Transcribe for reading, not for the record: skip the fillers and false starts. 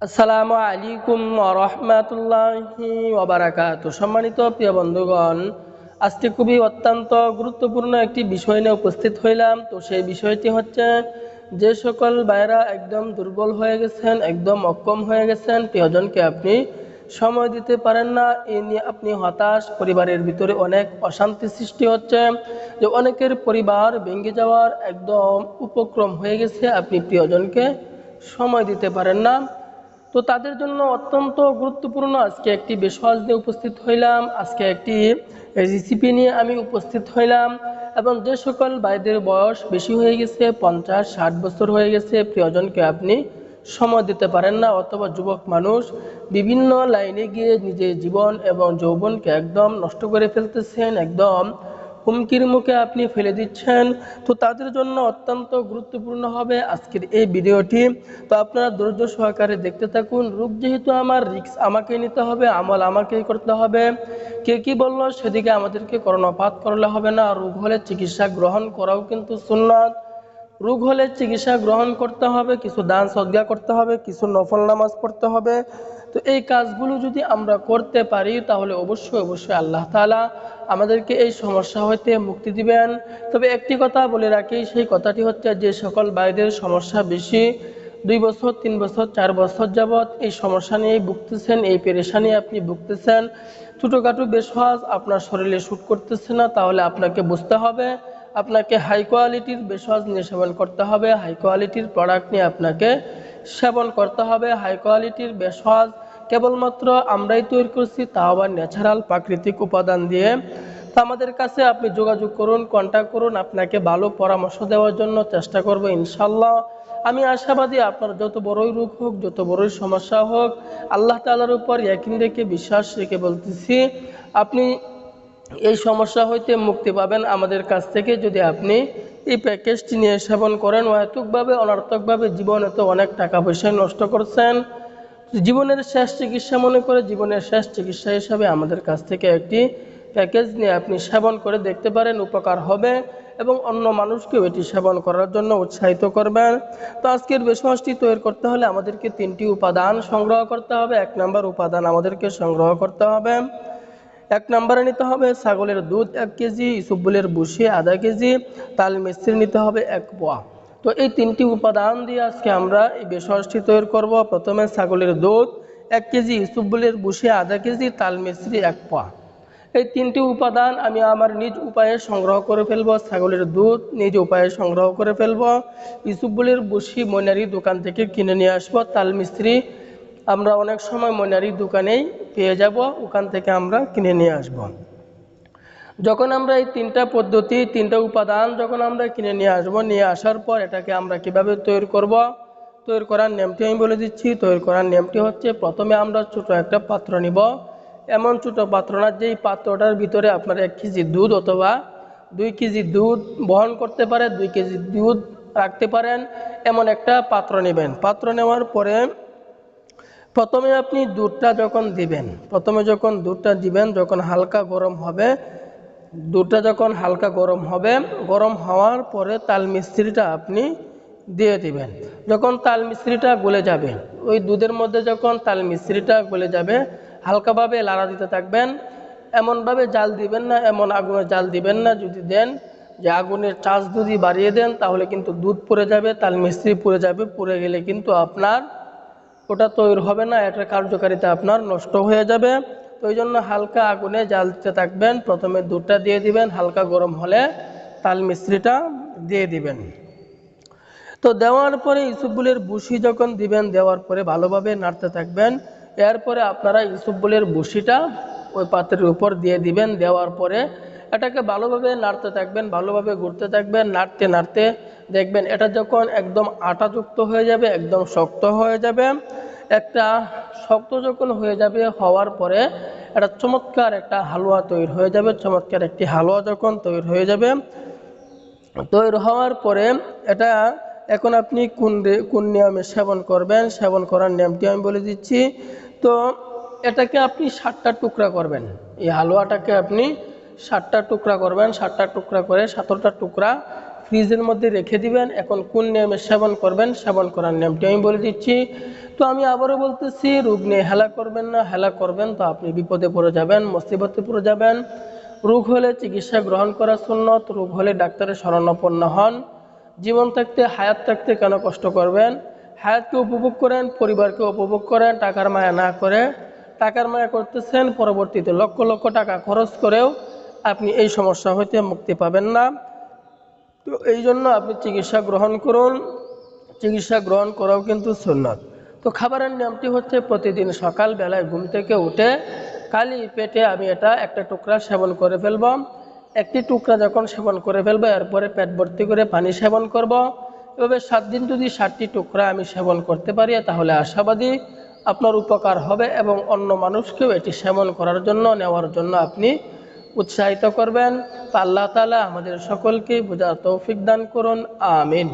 আসসালামু আলাইকুম ওয়া রাহমাতুল্লাহি ওয়া বারাকাতুহু। সম্মানিত প্রিয় বন্ধুগণ, আজকে খুবই অত্যন্ত গুরুত্বপূর্ণ একটি বিষয় নিয়ে উপস্থিত হইলাম। তো সেই বিষয়টি হচ্ছে, যে সকল ভাইরা একদম দুর্বল হয়ে গেছেন, একদম অক্ষম হয়ে গেছেন, প্রিয়জনকে আপনি সময় দিতে পারেন না, এই নিয়ে আপনি হতাশ, পরিবারের ভিতরে অনেক অশান্তি সৃষ্টি হচ্ছে, যে অনেকের পরিবার ভেঙে যাওয়ার একদম উপক্রম হয়ে গেছে, আপনি প্রিয়জনকে সময় দিতে পারেন না। তো তাদের জন্য অত্যন্ত গুরুত্বপূর্ণ আজকে একটি বিষয় নিয়ে উপস্থিত হইলাম। আজকে একটি রেসিপি নিয়ে আমি উপস্থিত হইলাম। এবং যে সকল ভাইদের বয়স বেশি হয়ে গেছে, 50-60 বছর হয়ে গেছে, প্রিয়জনকে আপনি সময় দিতে পারেন না, অথবা যুবক মানুষ বিভিন্ন লাইনে গিয়ে নিজের জীবন এবং যৌবনকে একদম নষ্ট করে ফেলতেছেন, একদম হুমকির মুখে আপনি ফেলে দিচ্ছেন। তো তাদের জন্য অত্যন্ত গুরুত্বপূর্ণ হবে আজকের এই ভিডিওটি। তো আপনারা ধৈর্য সহকারে দেখতে থাকুন। রোগ যেহেতু আমার, রিস্ক আমাকে নিতে হবে, আমল আমাকেই করতে হবে। কে কি বললো সেদিকে আমাদেরকে কর্ণপাত করলে হবে না। রোগ হলে চিকিৎসা গ্রহণ করাও কিন্তু সুন্নাত। রোগ হলে চিকিৎসা গ্রহণ করতে হবে, কিছু দান সদকা করতে হবে, কিছু নফল নামাজ পড়তে হবে। তো এই কাজগুলো যদি আমরা করতে পারি, তাহলে অবশ্যই অবশ্যই আল্লাহ তাআলা আমাদেরকে এই সমস্যা হইতে মুক্তি দিবেন। তবে একটি কথা বলে রাখি, সেই কথাটি হচ্ছে, যে সকল ভাইদের সমস্যা বেশি, 2 বছর 3 বছর 4 বছর যাবৎ এই সমস্যা নিয়েই ভুগতেছেন, এই পেরেশানি আপনি ভুগতেছেন, ছোটোখাটো বেশওয়াজ আপনার শরীরে শ্যুট করতেছে না, তাহলে আপনাকে বুঝতে হবে, আপনাকে হাই কোয়ালিটির বেশওয়াজ নিয়ে সেবন করতে হবে, হাই কোয়ালিটির প্রোডাক্ট নিয়ে আপনাকে সেবন করতে হবে। হাই কোয়ালিটির বেশওয়াজ কেবলমাত্র আমরাই তৈরি করছি, তাও আবার ন্যাচারাল প্রাকৃতিক উপাদান দিয়ে। তো আমাদের কাছে আপনি যোগাযোগ করুন, কন্ট্যাক্ট করুন, আপনাকে ভালো পরামর্শ দেওয়ার জন্য চেষ্টা করব ইনশাল্লাহ। আমি আশাবাদী, আপনার যত বড়ই রোগ হোক, যত বড়ই সমস্যা হোক, আল্লাহ তাআলার উপর ইয়াকিন রেখে, বিশ্বাস রেখে বলতেছি, আপনি এই সমস্যা হইতে মুক্তি পাবেন আমাদের কাছ থেকে, যদি আপনি এই প্যাকেজটি নিয়ে সেবন করেন। অহেতুকভাবে, অনর্থকভাবে জীবনে তো অনেক টাকা পয়সা নষ্ট করছেন, জীবনের শেষ চিকিৎসা মনে করে, জীবনের শেষ চিকিৎসা হিসাবে আমাদের কাছ থেকে একটি প্যাকেজ নিয়ে আপনি সেবন করে দেখতে পারেন, উপকার হবে এবং অন্য মানুষকেও এটি সেবন করার জন্য উৎসাহিত করবেন। তো আজকের বেশওয়াজটি তৈরি করতে হলে আমাদেরকে 3টি উপাদান সংগ্রহ করতে হবে। 1 নম্বর উপাদান আমাদেরকে সংগ্রহ করতে হবে, 1 নম্বরে নিতে হবে ছাগলের দুধ 1 কেজি, ইসবগুলের ভুসি আধা কেজি, তাল মিস্ত্রি নিতে হবে 1 পোয়া। তো এই 3টি উপাদান দিয়ে আজকে আমরা এই বেশওয়াজটি তৈরি করব। প্রথমে ছাগলের দুধ 1 কেজি, ইসবগুলের ভুসি আধা কেজি, তাল মিস্ত্রি 1 পোয়া। এই 3টি উপাদান আমি আমার নিজ উপায়ে সংগ্রহ করে ফেলব। ছাগলের দুধ নিজ উপায়ে সংগ্রহ করে ফেলব, ইসবগুলের ভুসি ময়নারি দোকান থেকে কিনে নিয়ে আসবো, তাল মিস্ত্রি আমরা অনেক সময় ময়নারি দোকানেই পেয়ে যাব, ওখান থেকে আমরা কিনে নিয়ে আসব। যখন আমরা এই 3টা পদ্ধতি, 3টা উপাদান যখন আমরা কিনে নিয়ে আসব, নিয়ে আসার পর এটাকে আমরা কিভাবে তৈরি করব, তৈরি করার নিয়মটি আমি বলে দিচ্ছি। তৈরি করার নিয়মটি হচ্ছে, প্রথমে আমরা ছোট একটা পাত্র নিব। এমন ছোট পাত্র না যেই পাত্রটার ভিতরে আপনার 1 কেজি দুধ অথবা 2 কেজি দুধ বহন করতে পারে, 2 কেজি দুধ রাখতে পারেন, এমন একটা পাত্র নেবেন। পাত্র নেওয়ার পরে প্রথমে আপনি দুধটা যখন দিবেন, যখন হালকা গরম হবে, দুধটা যখন হালকা গরম হবে, গরম হওয়ার পরে তাল মিস্ত্রিটা আপনি দিয়ে দিবেন। যখন তাল মিস্ত্রিটা গলে যাবে, ওই দুধের মধ্যে যখন তাল মিস্ত্রিটা গলে যাবে, হালকাভাবে লাড়া দিতে থাকবেন। এমনভাবে জাল দিবেন না, এমন আগুনে জাল দিবেন না, যদি দেন যে আগুনের চাষ যদি বাড়িয়ে দেন, তাহলে কিন্তু দুধ পুড়ে যাবে, তাল মিস্ত্রি পুড়ে যাবে, পুড়ে গেলে কিন্তু আপনার ওটা তৈরি হবে না, এটার কার্যকারিতা আপনার নষ্ট হয়ে যাবে। তো ওই জন্য হালকা আগুনে জাল দিতে থাকবেন। প্রথমে দুধটা দিয়ে দিবেন, হালকা গরম হলে তাল মিশ্রিটা দিয়ে দিবেন। তো দেওয়ার পরে ইসবগুলের ভুসি যখন দিবেন, দেওয়ার পরে ভালোভাবে নাড়তে থাকবেন। এরপরে আপনারা ইসবগুলের ভুসিটা ওই পাত্রের উপর দিয়ে দিবেন। দেওয়ার পরে এটাকে ভালোভাবে নাড়তে থাকবেন, ভালোভাবে ঘুরতে থাকবেন, নাড়তে নাড়তে দেখবেন এটা যখন একদম আটাযুক্ত হয়ে যাবে, একদম শক্ত হয়ে যাবে, একটা শক্ত যখন হয়ে যাবে, হওয়ার পরে একটা চমৎকার একটা হালুয়া তৈরি হয়ে যাবে। চমৎকার একটি হালুয়া যখন তৈরি হয়ে যাবে, তৈরি হওয়ার পরে এটা এখন আপনি কোন নিয়মে সেবন করবেন, সেবন করার নিয়মটি আমি বলে দিচ্ছি। তো এটাকে আপনি 7টা টুকরা করবেন, এই হালুয়াটাকে আপনি 7টা টুকরা করবেন। 7টা টুকরা করে 17টা টুকরা ফ্রিজের মধ্যে রেখে দিবেন। এখন কোন নিয়মে সেবন করবেন, সেবন করার নিয়মটি আমি বলে দিচ্ছি। তো আমি আবারও বলতেছি, রোগ নিয়ে হেলা করবেন না। হেলা করবেন তো আপনি বিপদে পড়ে যাবেন, মুসিবতে পড়ে যাবেন। রোগ হলে চিকিৎসা গ্রহণ করা সুন্নত, রোগ হলে ডাক্তারের শরণাপন্ন হন। জীবন থাকতে, হায়াত থাকতে কেন কষ্ট করবেন? হায়াতকে উপভোগ করেন, পরিবারকে উপভোগ করেন, টাকার মায়া না করে। টাকার মায়া করতেছেন, পরবর্তীতে লক্ষ লক্ষ টাকা খরচ করেও আপনি এই সমস্যা হইতে মুক্তি পাবেন না। তো এই জন্য আপনি চিকিৎসা গ্রহণ করুন। চিকিৎসা গ্রহণ করাও কিন্তু সুন্নত। তো খাবারের নিয়মটি হচ্ছে, প্রতিদিন সকাল বেলায় ঘুম থেকে উঠে খালি পেটে আমি এটা একটা টুকরা সেবন করে ফেলব। একটি টুকরা যখন সেবন করে ফেলবো, এরপরে পেট ভর্তি করে পানি সেবন করব। এভাবে 7 দিন যদি 7টি টুকরা আমি সেবন করতে পারি, তাহলে আশাবাদী আপনার উপকার হবে এবং অন্য মানুষকেও এটি সেবন করার জন্য, নেওয়ার জন্য আপনি উৎসাহিত করবেন। তো আল্লাহ তাআলা আমাদের সকলকে বোঝার তৌফিক দান করুন। আমিন।